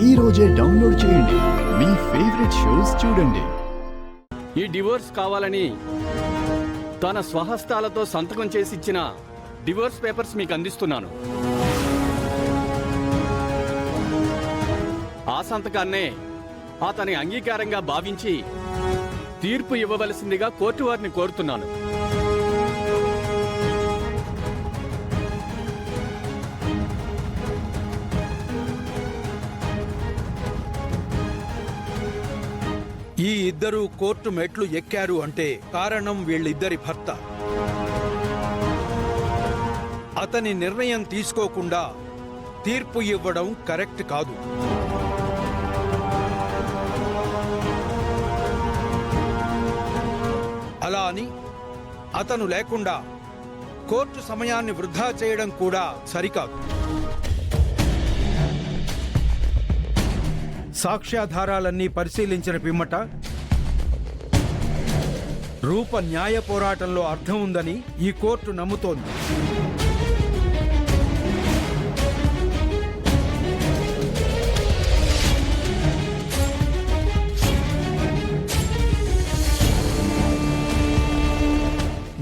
ఈ రోజే డౌన్లోడ్ చేయండి, మీ ఫేవరెట్ షోస్ చూడండి. ఈ డివోర్స్ కావాలని తన స్వహస్తాలతో సంతకం చేసి ఇచ్చిన డివోర్స్ పేపర్స్ మీకు అందిస్తున్నాను. ఆ సంతకాన్నే అతని అంగీకారంగా భావించి తీర్పు ఇవ్వవలసిందిగా కోర్టు వారిని కోరుతున్నాను. ఈ ఇద్దరు కోర్టు మెట్లు ఎక్కారు అంటే కారణం వీళ్ళిద్దరి భర్త. అతని నిర్ణయం తీసుకోకుండా తీర్పు ఇవ్వడం కరెక్ట్ కాదు. అలా అని అతను లేకుండా కోర్టు సమయాన్ని వృధా చేయడం కూడా సరికాదు. సాక్ష్యాధారాలన్నీ పరిశీలించిన పిమ్మట రూప న్యాయ పోరాటంలో అర్థం ఉందని ఈ కోర్టు నమ్ముతోంది.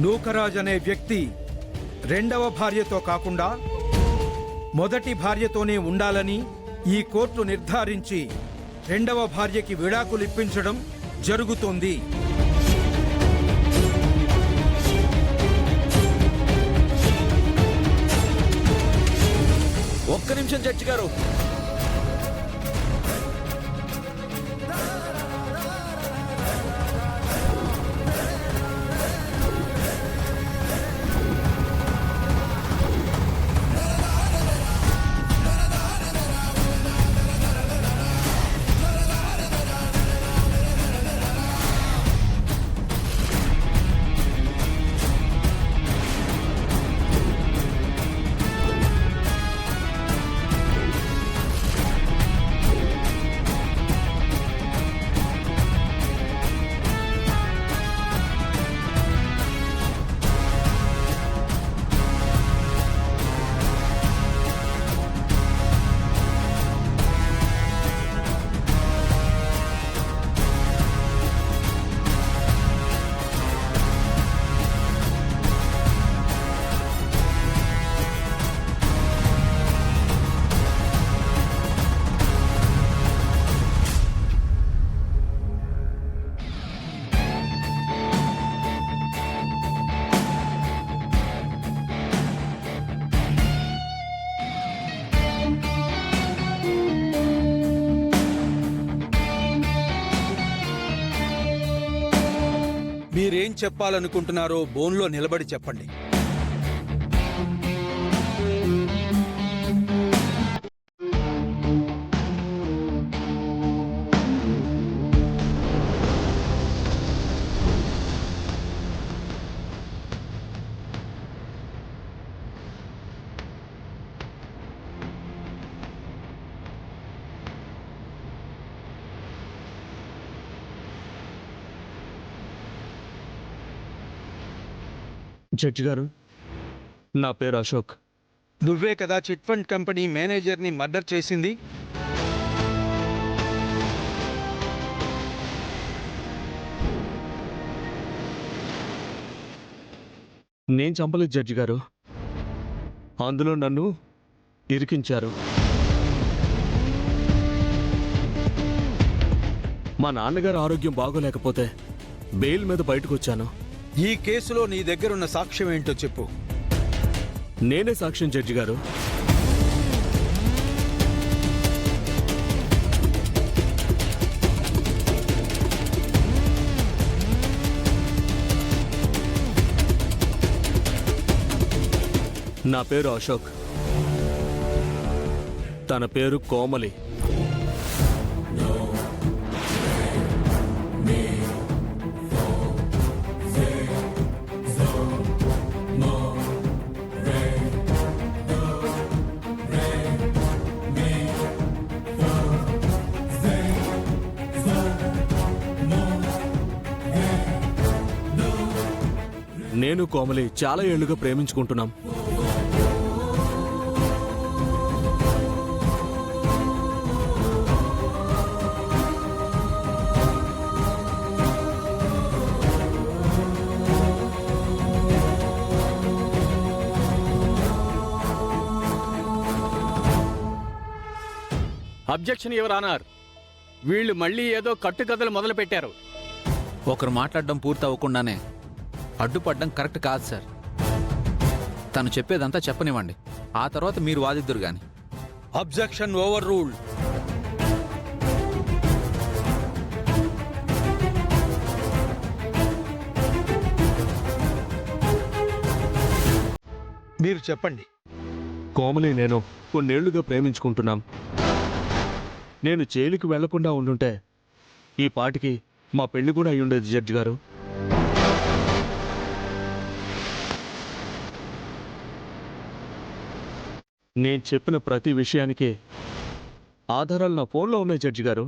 నూకరాజ్ అనే వ్యక్తి రెండవ భార్యతో కాకుండా మొదటి భార్యతోనే ఉండాలని ఈ కోర్టు నిర్ధారించి రెండవ భార్యకి విడాకులు ఇప్పించడం జరుగుతోంది. ఒక్క నిమిషం జడ్జి గారు. మీరేం చెప్పాలనుకుంటున్నారో బోన్లో నిలబడి చెప్పండి. జడ్జి గారు, నా పేరు అశోక్. నువ్వే కదా చిట్ ఫండ్ కంపెనీ మేనేజర్ని మర్డర్ చేసింది? నేను చంపలేదు జడ్జి గారు, అందులో నన్ను ఇరికించారు. మా నాన్నగారు ఆరోగ్యం బాగోలేకపోతే బెయిల్ మీద బయటకు వచ్చాను. ఈ కేసులో నీ దగ్గరున్న సాక్ష్యం ఏంటో చెప్పు. నేనే సాక్ష్యం జడ్జి గారు. నా పేరు అశోక్, తన పేరు కోమలి. నేను కోమలి చాలా ఏళ్లుగా ప్రేమించుకుంటున్నాం. Objection your honour. వీళ్ళు మళ్ళీ ఏదో కట్టుకథలు మొదలు పెట్టారు. ఒకరు మాట్లాడడం పూర్తి అవ్వకుండానే అడ్డుపడడం కరెక్ట్ కాదు సార్. తను చెప్పేదంతా చెప్పనివ్వండి, ఆ తర్వాత మీరు వాదిద్దురు గాని. Objection over rule. మీరు చెప్పండి. కోమలి నేను కొన్నేళ్లుగా ప్రేమించుకుంటున్నాం. నేను జైలుకి వెళ్లకుండా ఉండుంటే ఈ పాటికి మా పెళ్లి కూడా అయ్యుండేది జడ్జి గారు. నేను చెప్పిన ప్రతి విషయానికి ఆధారాలు నా ఫోన్లో ఉన్నాయి జడ్జి గారు.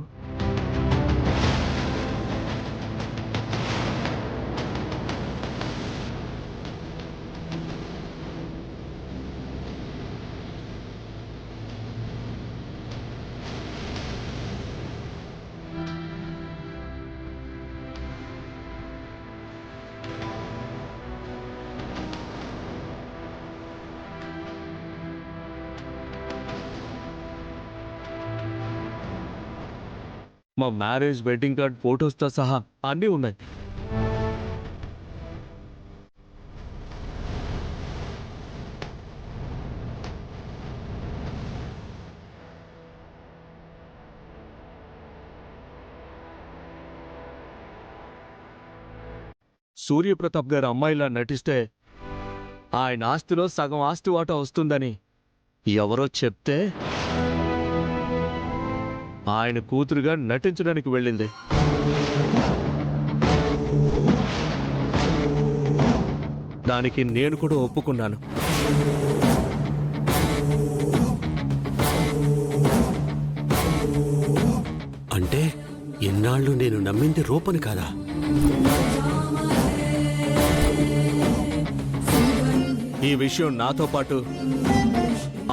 మా మ్యారేజ్ వెడ్డింగ్ కార్డ్ ఫొటోస్తో సహా అన్నీ ఉన్నాయి. సూర్యప్రతాప్ గారు అమ్మాయిలా నటిస్తే ఆయన ఆస్తిలో సగం ఆస్తి వాటా వస్తుందని ఎవరో చెప్తే ఆయన కూతురుగా నటించడానికి వెళ్ళింది. దానికి నేను కూడా ఒప్పుకున్నాను. అంటే ఎన్నాళ్ళు నేను నమ్మింది రూపని కాదా? ఈ విషయం నాతో పాటు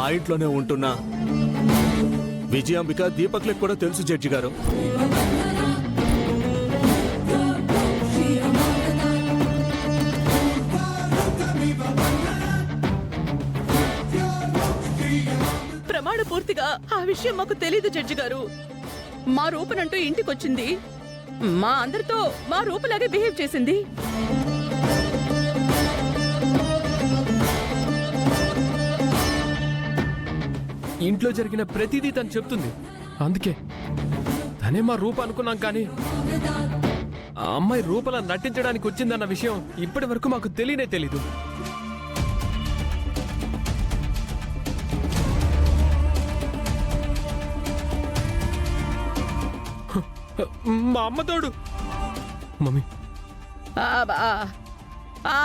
ఆ ఇంట్లోనే ఉంటున్న విజయాంబిక దీపక్లకు కూడా తెలుసు జడ్జి గారు. ప్రమాణ పూర్తిగా ఆ విషయం మాకు తెలీదు జడ్జి గారు. మా రూపనంటూ ఇంటికొచ్చింది, మా అందరితో మా రూపలాగే బిహేవ్ చేసింది. ఇంట్లో జరిగిన ప్రతిదీ తను చెప్తుంది. అందుకే తనే మా రూప అనుకున్నాం, కానీ ఆ అమ్మాయి రూపలా నటించడానికి వచ్చిందన్న విషయం ఇప్పటి వరకు మాకు తెలియనే తెలీదు. మా అమ్మ తోడు మమ్మీ.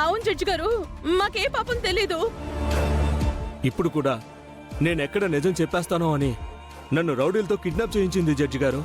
అవును జడ్జి గారు, మాకే పాపం తెలీదు. ఇప్పుడు కూడా నేనెక్కడ నిజం చెప్పేస్తానో అని నన్ను రౌడీలతో కిడ్నాప్ చేయించింది జడ్జి గారు.